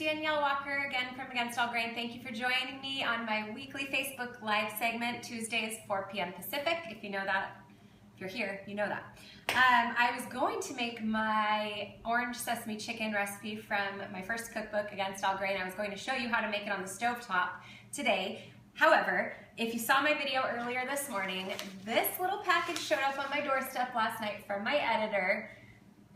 Danielle Walker again from Against All Grain. Thank you for joining me on my weekly Facebook Live segment, Tuesdays, 4 p.m. Pacific. If you know that, if you're here, you know that. I was going to make my orange sesame chicken recipe from my first cookbook, Against All Grain. I was going to show you how to make it on the stovetop today. However, if you saw my video earlier this morning, this little package showed up on my doorstep last night from my editor.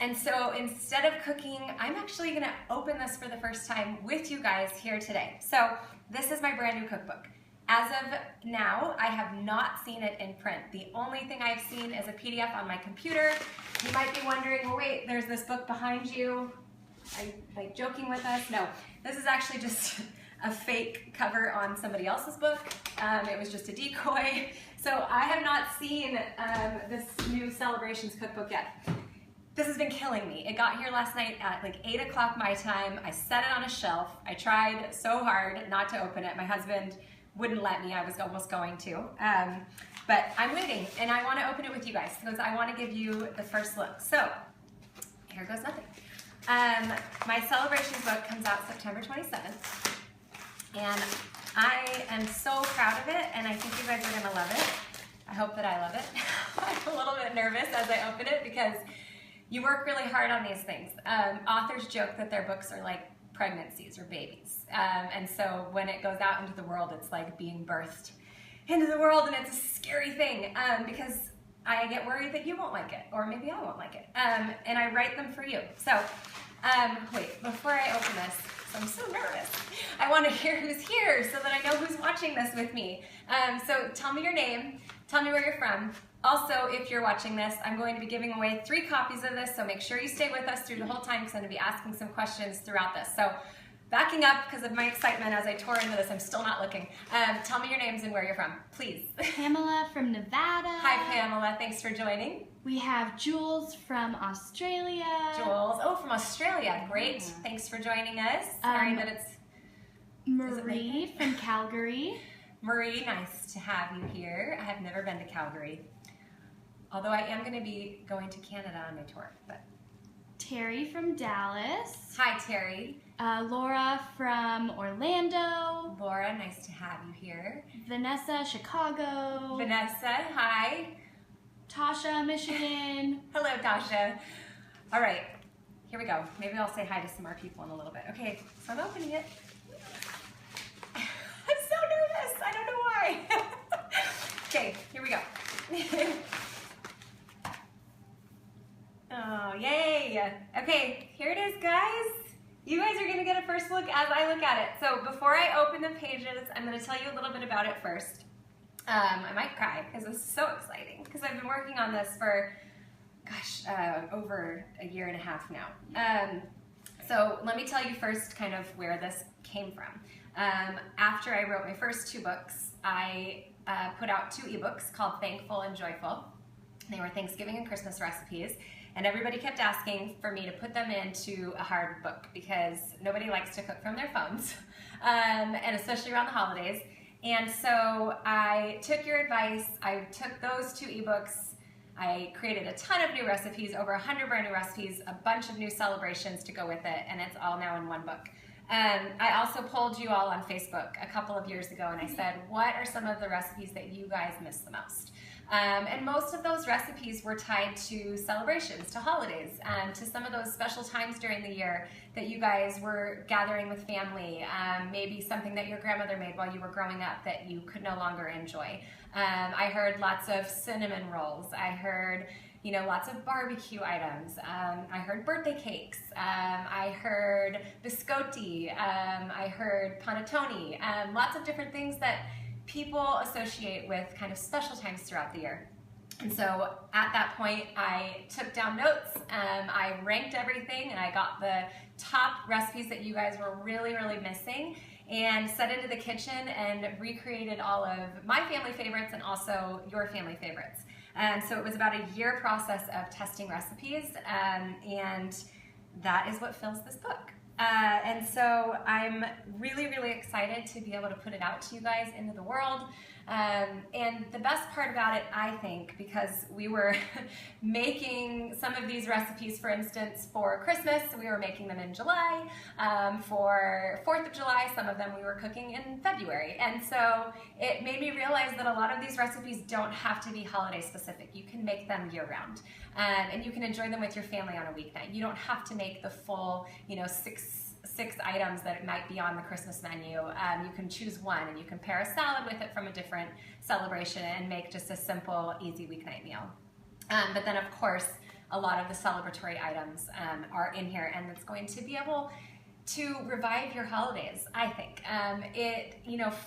And so instead of cooking, I'm actually gonna open this for the first time with you guys here today. So this is my brand new cookbook. As of now, I have not seen it in print. The only thing I've seen is a PDF on my computer. You might be wondering, well, wait, there's this book behind you. Are you like joking with us? No, this is actually just a fake cover on somebody else's book. It was just a decoy. So I have not seen this new Celebrations cookbook yet. This has been killing me. It got here last night at like 8 o'clock my time. I set it on a shelf. I tried so hard not to open it. My husband wouldn't let me. I was almost going to. But I'm waiting, and I want to open it with you guys because I want to give you the first look. So here goes nothing. My Celebrations book comes out September 27th, and I am so proud of it, and I think you guys are going to love it. I hope that I love it. I'm a little bit nervous as I open it because you work really hard on these things. Authors joke that their books are like pregnancies or babies. And so when it goes out into the world, it's like being birthed into the world, and it's a scary thing because I get worried that you won't like it, or maybe I won't like it. And I write them for you. So wait, before I open this, I'm so nervous. I want to hear who's here so that I know who's watching this with me. So tell me your name, tell me where you're from. Also, if you're watching this, I'm going to be giving away 3 copies of this, so make sure you stay with us through the whole time because I'm going to be asking some questions throughout this. So backing up because of my excitement as I tore into this, I'm still not looking. Tell me your names and where you're from, please. Pamela from Nevada. Hi Pamela, thanks for joining. We have Jules from Australia. Jules, oh, from Australia, great. Thanks for joining us. Sorry that it's... Marie from Calgary. Marie, nice to have you here. I have never been to Calgary. Although I am going to be going to Canada on my tour. But Terry from Dallas. Hi, Terry. Laura from Orlando. Laura, nice to have you here. Vanessa, Chicago. Vanessa, hi. Tasha, Michigan. Hello, Tasha. All right, here we go. Maybe I'll say hi to some more people in a little bit. Okay, so I'm opening it. I'm so nervous. I don't know why. Okay, here we go. Oh, yay. Okay, here it is, guys. You guys are gonna get a first look as I look at it. So before I open the pages, I'm gonna tell you a little bit about it first. I might cry because it's so exciting because I've been working on this for, gosh, over a year and a half now. So let me tell you first kind of where this came from. After I wrote my first 2 books, I put out 2 ebooks called Thankful and Joyful. They were Thanksgiving and Christmas recipes. And everybody kept asking for me to put them into a hard book because nobody likes to cook from their phones, and especially around the holidays. And so I took your advice. I took those 2 ebooks. I created a ton of new recipes, over 100 brand new recipes, a bunch of new celebrations to go with it, and it's all now in one book. I also polled you all on Facebook a couple of years ago, and I said, what are some of the recipes that you guys miss the most? And most of those recipes were tied to celebrations, to holidays, to some of those special times during the year that you guys were gathering with family, maybe something that your grandmother made while you were growing up that you could no longer enjoy. I heard lots of cinnamon rolls. I heard, you know, lots of barbecue items. I heard birthday cakes. I heard biscotti. I heard panettone. Lots of different things that people associate with kind of special times throughout the year. And so at that point, I took down notes, I ranked everything, and I got the top recipes that you guys were really, really missing, and set into the kitchen and recreated all of my family favorites and also your family favorites. And so it was about a year process of testing recipes, and that is what fills this book. And so I'm really, really excited to be able to put it out to you guys into the world. And the best part about it, I think, because we were making some of these recipes, for instance, for Christmas, we were making them in July. For 4th of July, some of them we were cooking in February. And so it made me realize that a lot of these recipes don't have to be holiday specific. You can make them year round. And you can enjoy them with your family on a weeknight. You don't have to make the full, six items that it might be on the Christmas menu. You can choose one, and you can pair a salad with it from a different celebration and make just a simple, easy weeknight meal. But then, of course, a lot of the celebratory items are in here, and it's going to be able to revive your holidays, I think.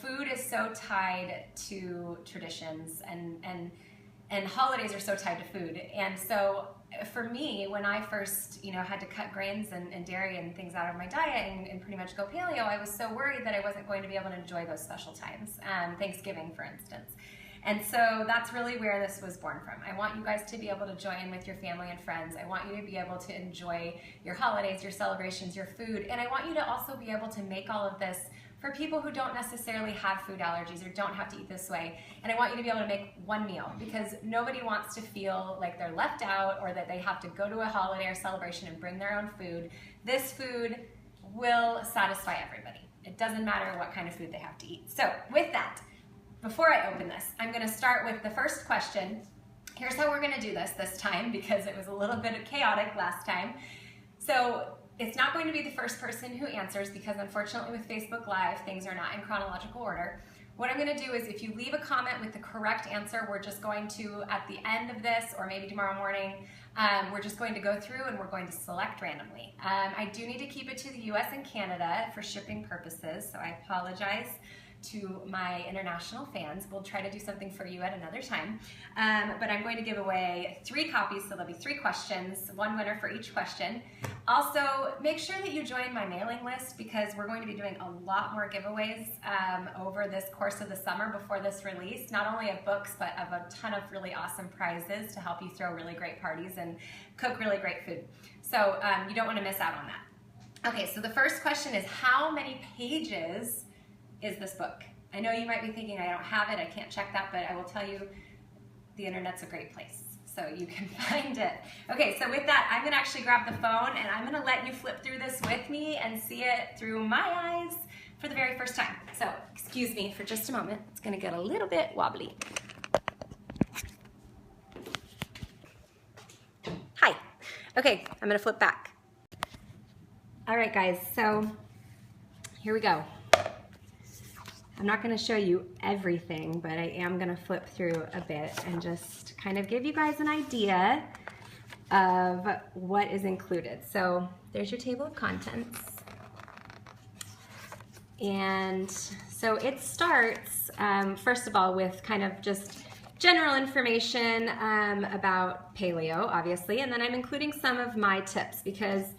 Food is so tied to traditions, and holidays are so tied to food. And so for me, when I first, had to cut grains and dairy and things out of my diet and pretty much go paleo, I was so worried that I wasn't going to be able to enjoy those special times, Thanksgiving, for instance. And so that's really where this was born from. I want you guys to be able to join with your family and friends. I want you to be able to enjoy your holidays, your celebrations, your food. And I want you to also be able to make all of this for people who don't necessarily have food allergies or don't have to eat this way. And I want you to be able to make one meal, because nobody wants to feel like they're left out or that they have to go to a holiday or celebration and bring their own food. This food will satisfy everybody. It doesn't matter what kind of food they have to eat. So with that, before I open this, I'm going to start with the first question. Here's how we're going to do this time, because it was a little bit chaotic last time. So it's not going to be the first person who answers, because unfortunately with Facebook Live, things are not in chronological order. What I'm going to do is, if you leave a comment with the correct answer, we're just going to, at the end of this, or maybe tomorrow morning, we're just going to go through and we're going to select randomly. I do need to keep it to the US and Canada for shipping purposes, so I apologize to my international fans. We'll try to do something for you at another time. But I'm going to give away 3 copies, so there'll be 3 questions, 1 winner for each question. Also, make sure that you join my mailing list, because we're going to be doing a lot more giveaways over this course of the summer before this release, not only of books, but of a ton of really awesome prizes to help you throw really great parties and cook really great food. So you don't want to miss out on that. Okay, so the first question is, how many pages is this book? I know you might be thinking, I don't have it, I can't check that, but I will tell you, the internet's a great place, so you can find it. Okay, so with that, I'm gonna actually grab the phone and I'm gonna let you flip through this with me and see it through my eyes for the very first time. So, excuse me for just a moment. It's gonna get a little bit wobbly. Hi. Okay, I'm gonna flip back. All right, guys, so here we go. I'm not going to show you everything, but I am going to flip through a bit and just kind of give you guys an idea of what is included. So there's your table of contents. And so it starts, first of all, with kind of just general information about paleo, obviously, and then I'm including some of my tips, because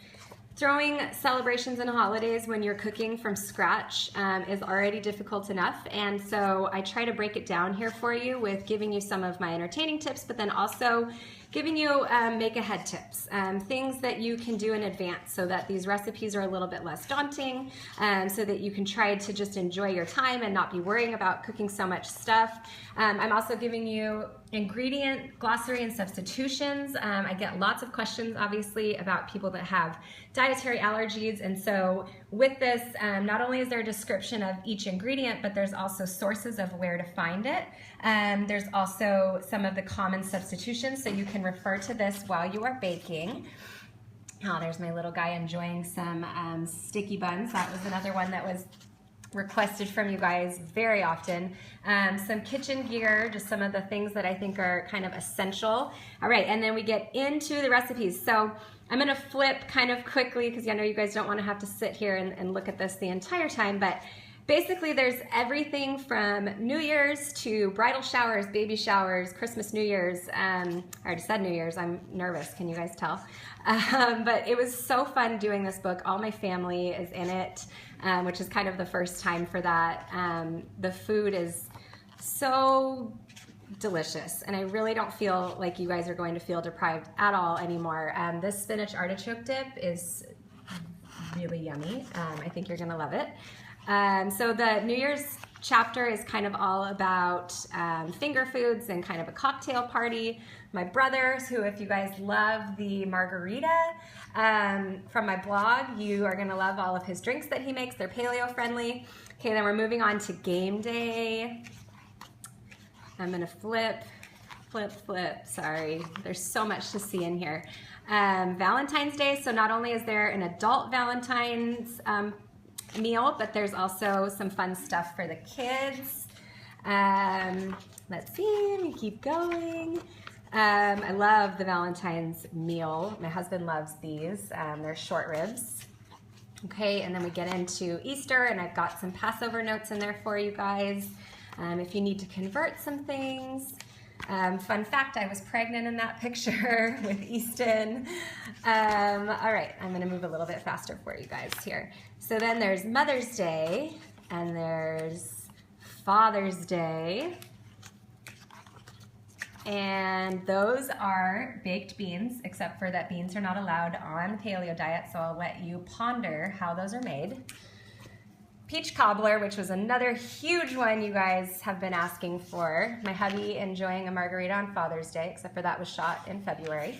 throwing celebrations and holidays when you're cooking from scratch is already difficult enough, and so I try to break it down here for you with giving you some of my entertaining tips, but then also giving you make ahead tips, things that you can do in advance so that these recipes are a little bit less daunting, so that you can try to just enjoy your time and not be worrying about cooking so much stuff. I'm also giving you ingredient glossary and substitutions. I get lots of questions, obviously, about people that have dietary allergies, and so with this, not only is there a description of each ingredient, but there's also sources of where to find it. There's also some of the common substitutions, so you can refer to this while you are baking. Oh, there's my little guy enjoying some sticky buns. That was another one that was requested from you guys very often. Some kitchen gear, just some of the things that I think are kind of essential. All right, and then we get into the recipes. So I'm gonna flip kind of quickly, because I know you guys don't wanna have to sit here and look at this the entire time, but basically there's everything from New Year's to bridal showers, baby showers, Christmas, New Year's. I already said New Year's, I'm nervous, can you guys tell? But it was so fun doing this book. All my family is in it, which is kind of the first time for that. The food is so delicious, and I really don't feel like you guys are going to feel deprived at all anymore. This spinach artichoke dip is really yummy. I think you're gonna love it. So the New Year's chapter is kind of all about finger foods and kind of a cocktail party. My brothers, who if you guys love the margarita from my blog, you are gonna love all of his drinks that he makes. They're paleo friendly. Okay, then we're moving on to game day. I'm gonna flip, sorry. There's so much to see in here. Valentine's Day, so not only is there an adult Valentine's meal, but there's also some fun stuff for the kids. Let's see, let me keep going. I love the Valentine's meal. My husband loves these. They're short ribs. Okay, and then we get into Easter, and I've got some Passover notes in there for you guys. If you need to convert some things. Fun fact, I was pregnant in that picture with Easton. All right, I'm gonna move a little bit faster for you guys here. So then there's Mother's Day, and there's Father's Day. And those are baked beans, except for that beans are not allowed on the paleo diet, so I'll let you ponder how those are made. Peach cobbler, which was another huge one you guys have been asking for. My hubby enjoying a margarita on Father's Day, except for that was shot in February.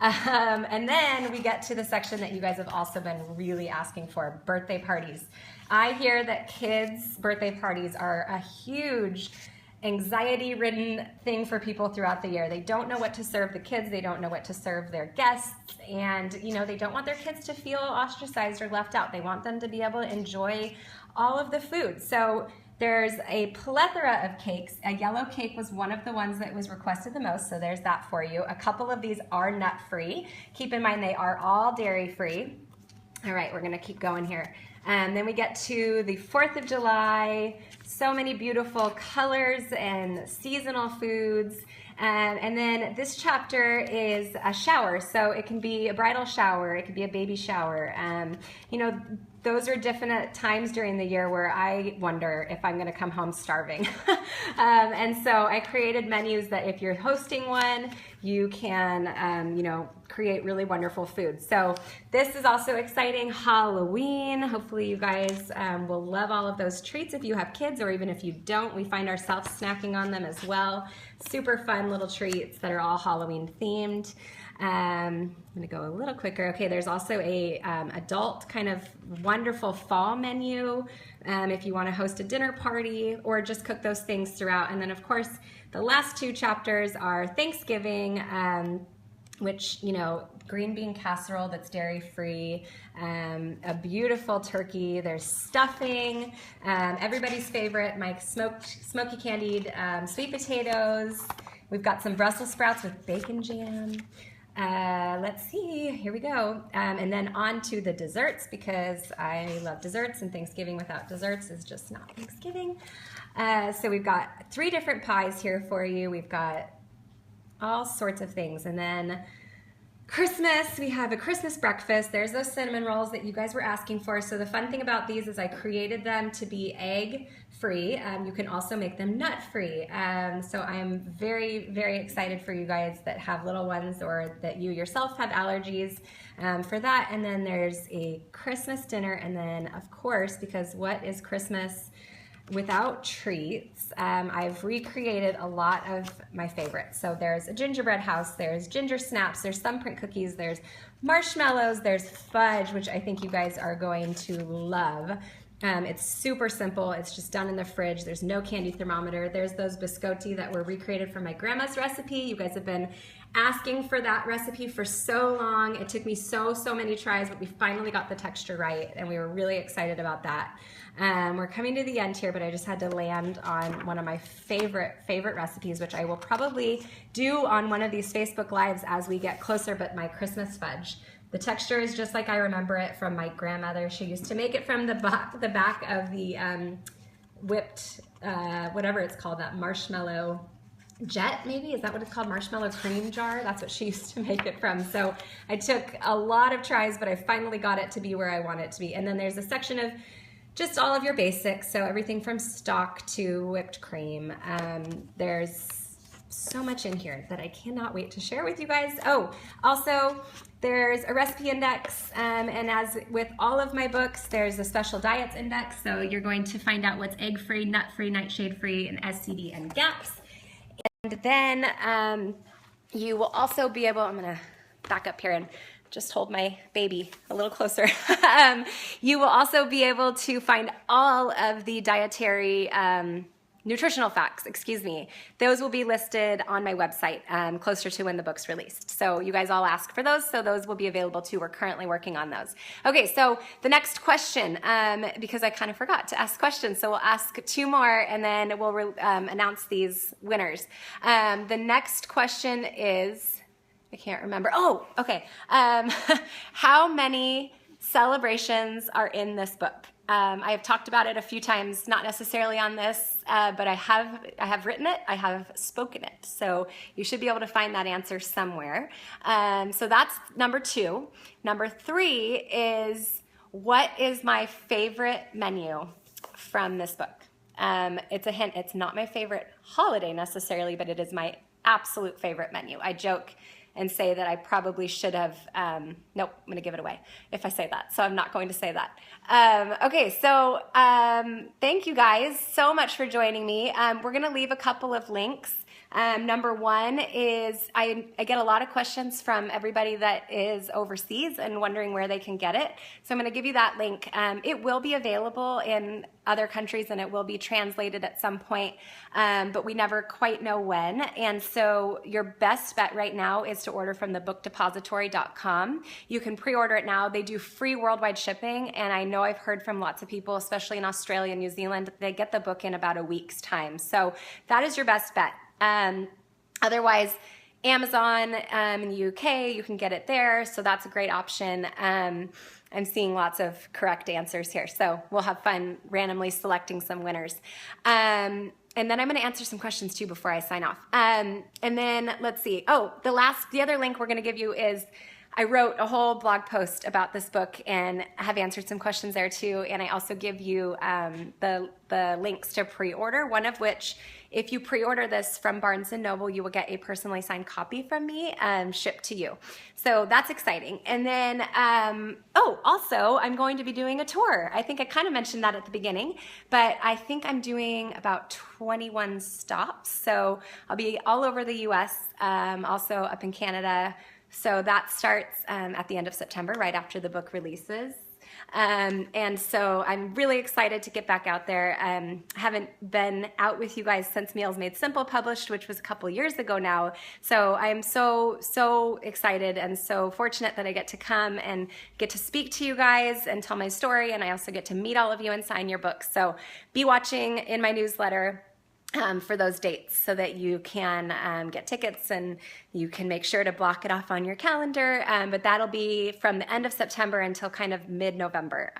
And then we get to the section that you guys have also been really asking for, birthday parties. I hear that kids' birthday parties are a huge anxiety-ridden thing for people throughout the year. They don't know what to serve the kids, they don't know what to serve their guests, and they don't want their kids to feel ostracized or left out. They want them to be able to enjoy all of the food. So there's a plethora of cakes. A yellow cake was one of the ones that was requested the most, so there's that for you. A couple of these are nut-free. Keep in mind they are all dairy-free. All right, we're gonna keep going here. Then we get to the 4th of July, so many beautiful colors and seasonal foods. And then this chapter is a shower, so it can be a bridal shower, it could be a baby shower. Those are different times during the year where I wonder if I'm gonna come home starving. And so I created menus that if you're hosting one, you can, create really wonderful food. So this is also exciting, Halloween. Hopefully you guys will love all of those treats if you have kids, or even if you don't, we find ourselves snacking on them as well. Super fun little treats that are all Halloween themed. I'm gonna go a little quicker. Okay, there's also a adult kind of wonderful fall menu if you wanna host a dinner party or just cook those things throughout. And then of course, the last two chapters are Thanksgiving, which, green bean casserole that's dairy-free, a beautiful turkey, there's stuffing, everybody's favorite, my smoky candied sweet potatoes. We've got some Brussels sprouts with bacon jam. Let's see, here we go. And then on to the desserts, because I love desserts, and Thanksgiving without desserts is just not Thanksgiving. So we've got 3 different pies here for you. We've got all sorts of things. And then Christmas, we have a Christmas breakfast. There's those cinnamon rolls that you guys were asking for. So the fun thing about these is I created them to be egg-free. You can also make them nut-free. So I'm very, very excited for you guys that have little ones or that you yourself have allergies for that. And then there's a Christmas dinner. And then, of course, because what is Christmas without treats? I've recreated a lot of my favorites. So there's a gingerbread house, there's ginger snaps, there's thumbprint cookies, there's marshmallows, there's fudge, which I think you guys are going to love. It's super simple. It's just done in the fridge. There's no candy thermometer. There's those biscotti that were recreated from my grandma's recipe. You guys have been asking for that recipe for so long. It took me so many tries, but we finally got the texture right, and we were really excited about that. We're coming to the end here, but I just had to land on one of my favorite recipes, which I will probably do on one of these Facebook Lives as we get closer, but my Christmas fudge. The texture is just like I remember it from my grandmother. She used to make it from the back of the whipped, whatever it's called, that marshmallow jet, maybe? Is that what it's called? Marshmallow cream jar? That's what she used to make it from. So I took a lot of tries, but I finally got it to be where I want it to be. And then there's a section of just all of your basics. So everything from stock to whipped cream. There's so much in here that I cannot wait to share with you guys. Oh, also there's a recipe index, and as with all of my books, there's a special diets index. So you're going to find out what's egg-free, nut-free, nightshade-free, and SCD and GAPS. And then you will also be able, I'm gonna back up here and just hold my baby a little closer. You will also be able to find all of the dietary nutritional facts, excuse me. Those will be listed on my website closer to when the book's released. So you guys all asked for those, so those will be available too. We're currently working on those. Okay, so the next question, because I kind of forgot to ask questions, so we'll ask 2 more and then we'll announce these winners. The next question is, I can't remember. Oh, okay. How many celebrations are in this book? I have talked about it a few times, not necessarily on this, but I have written it, I have spoken it. So you should be able to find that answer somewhere. So that's number 2. Number 3 is, what is my favorite menu from this book? It's a hint, it's not my favorite holiday necessarily, but it is my absolute favorite menu. I joke and say that I probably should have, nope, I'm gonna give it away if I say that, so I'm not going to say that. Okay, so thank you guys so much for joining me. We're gonna leave a couple of links. Number 1 is, I get a lot of questions from everybody that is overseas and wondering where they can get it. So I'm going to give you that link. It will be available in other countries and it will be translated at some point, but we never quite know when. And so your best bet right now is to order from thebookdepository.com. You can pre-order it now. They do free worldwide shipping, and I know I've heard from lots of people, especially in Australia and New Zealand, they get the book in about a week's time. So that is your best bet. Otherwise, Amazon in the UK, you can get it there, so that's a great option. I'm seeing lots of correct answers here, so we'll have fun randomly selecting some winners. And then I'm going to answer some questions too before I sign off. And then let's see. Oh, the other link we're going to give you is, I wrote a whole blog post about this book and have answered some questions there too. And I also give you the links to pre-order, one of which, if you pre-order this from Barnes & Noble, you will get a personally signed copy from me shipped to you. So that's exciting. And then, also, I'm going to be doing a tour. I think I kind of mentioned that at the beginning, but I think I'm doing about 21 stops. So I'll be all over the US, also up in Canada. So that starts at the end of September, right after the book releases. And so I'm really excited to get back out there. I haven't been out with you guys since Meals Made Simple published, which was a couple years ago now. So I'm so excited and so fortunate that I get to come and get to speak to you guys and tell my story. And I also get to meet all of you and sign your books. So be watching in my newsletter for those dates so that you can get tickets, and you can make sure to block it off on your calendar. But that'll be from the end of September until kind of mid-November.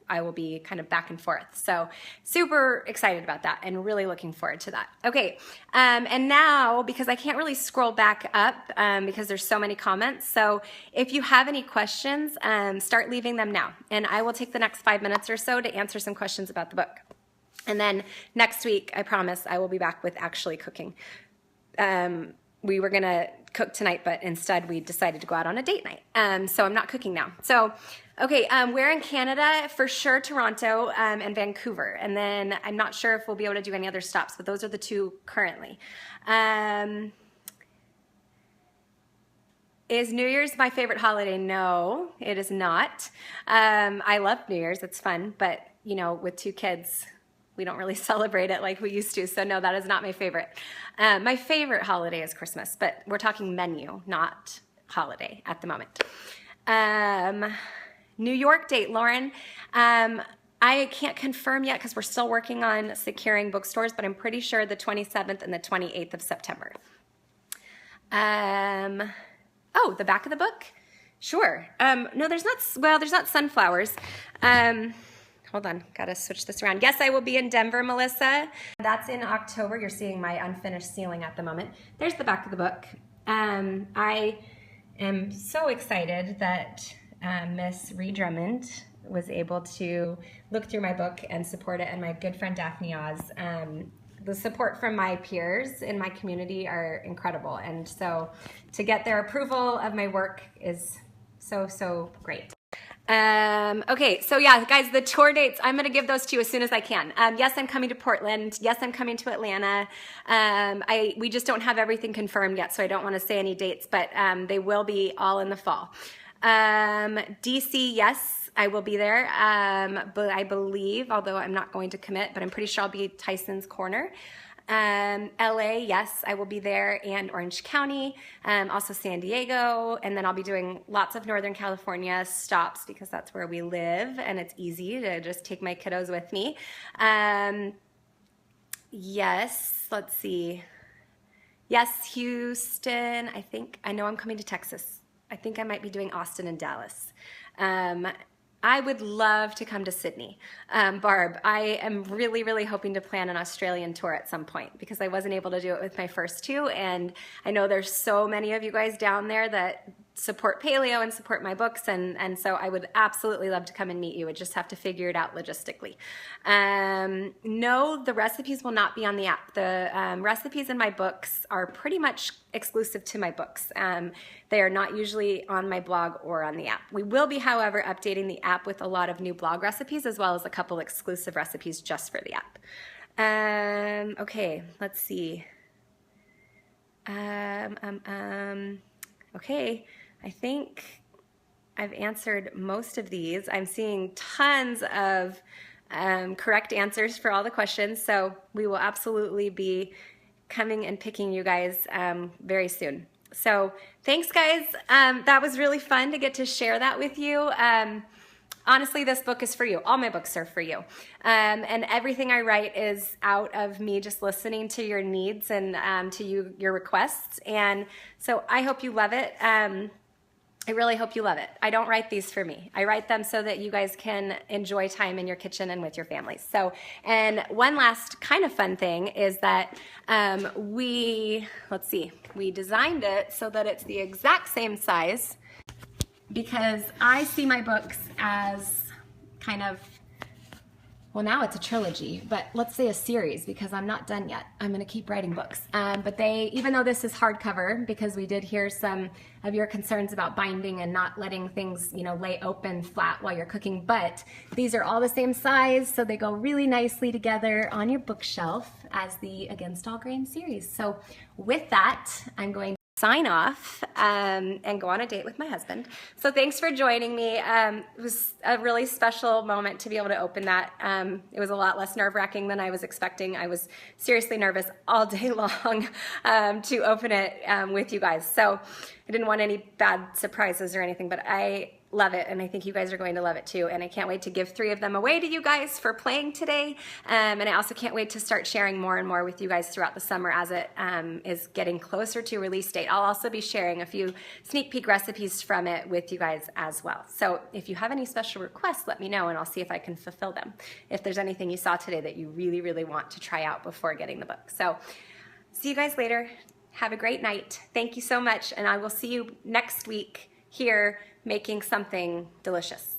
I will be kind of back and forth. So super excited about that and really looking forward to that. Okay, and now, because I can't really scroll back up because there's so many comments, so if you have any questions, start leaving them now. And I will take the next 5 minutes or so to answer some questions about the book. And then next week, I promise, I will be back with actually cooking. We were going to cook tonight, but instead we decided to go out on a date night. So I'm not cooking now. So, okay, we're in Canada, for sure Toronto and Vancouver. And then I'm not sure if we'll be able to do any other stops, but those are the 2 currently. Is New Year's my favorite holiday? No, it is not. I love New Year's. It's fun. But, you know, with 2 kids, we don't really celebrate it like we used to. So no, that is not my favorite. My favorite holiday is Christmas, but we're talking menu, not holiday at the moment. New York date, Lauren. I can't confirm yet because we're still working on securing bookstores, but I'm pretty sure the 27th and the 28th of September. Oh, the back of the book? Sure. No, there's not sunflowers. Hold on, gotta switch this around. Yes, I will be in Denver, Melissa. That's in October. You're seeing my unfinished ceiling at the moment. There's the back of the book. I am so excited that Miss Ree Drummond was able to look through my book and support it, and my good friend Daphne Oz the support from my peers in my community are incredible. And so to get their approval of my work is so great. Okay, so yeah, guys, the tour dates, I'm going to give those to you as soon as I can. Yes, I'm coming to Portland. Yes, I'm coming to Atlanta. We just don't have everything confirmed yet, so I don't want to say any dates, but they will be all in the fall. DC, yes, I will be there, but I believe, although I'm not going to commit, but I'm pretty sure I'll be Tyson's Corner. LA, yes, I will be there, and Orange County, also San Diego, and then I'll be doing lots of Northern California stops because that's where we live and it's easy to just take my kiddos with me. Yes, let's see. Yes, Houston, I know I'm coming to Texas. I think I might be doing Austin and Dallas. I would love to come to Sydney. Barb, I am really hoping to plan an Australian tour at some point because I wasn't able to do it with my first two, and I know there's so many of you guys down there that support paleo and support my books, and so I would absolutely love to come and meet you. Would just have to figure it out logistically. No, the recipes will not be on the app. The recipes in my books are pretty much exclusive to my books. They are not usually on my blog or on the app. We will be, however, updating the app with a lot of new blog recipes as well as a couple exclusive recipes just for the app. Okay, let's see. Okay, I think I've answered most of these. I'm seeing tons of correct answers for all the questions, so we will absolutely be coming and picking you guys very soon. So thanks, guys. That was really fun to get to share that with you. Honestly, this book is for you. All my books are for you. And everything I write is out of me just listening to your needs and to your requests. And so I hope you love it. I really hope you love it. I don't write these for me. I write them so that you guys can enjoy time in your kitchen and with your families. So, and one last kind of fun thing is that we designed it so that it's the exact same size because I see my books as kind of, well, now it's a trilogy, but let's say a series because I'm not done yet. I'm going to keep writing books. But even though this is hardcover, because we did hear some of your concerns about binding and not letting things, lay open flat while you're cooking, but these are all the same size, so they go really nicely together on your bookshelf as the Against All Grain series. So with that, I'm going to sign off and go on a date with my husband. So thanks for joining me. It was a really special moment to be able to open that. It was a lot less nerve-wracking than I was expecting. I was seriously nervous all day long to open it with you guys. So I didn't want any bad surprises or anything, but I love it, and I think you guys are going to love it too, and I can't wait to give 3 of them away to you guys for playing today, and I also can't wait to start sharing more and more with you guys throughout the summer as it is getting closer to release date. I'll also be sharing a few sneak peek recipes from it with you guys as well. So if you have any special requests, let me know, and I'll see if I can fulfill them, if there's anything you saw today that you really want to try out before getting the book. So see you guys later. Have a great night. Thank you so much, and I will see you next week here making something delicious.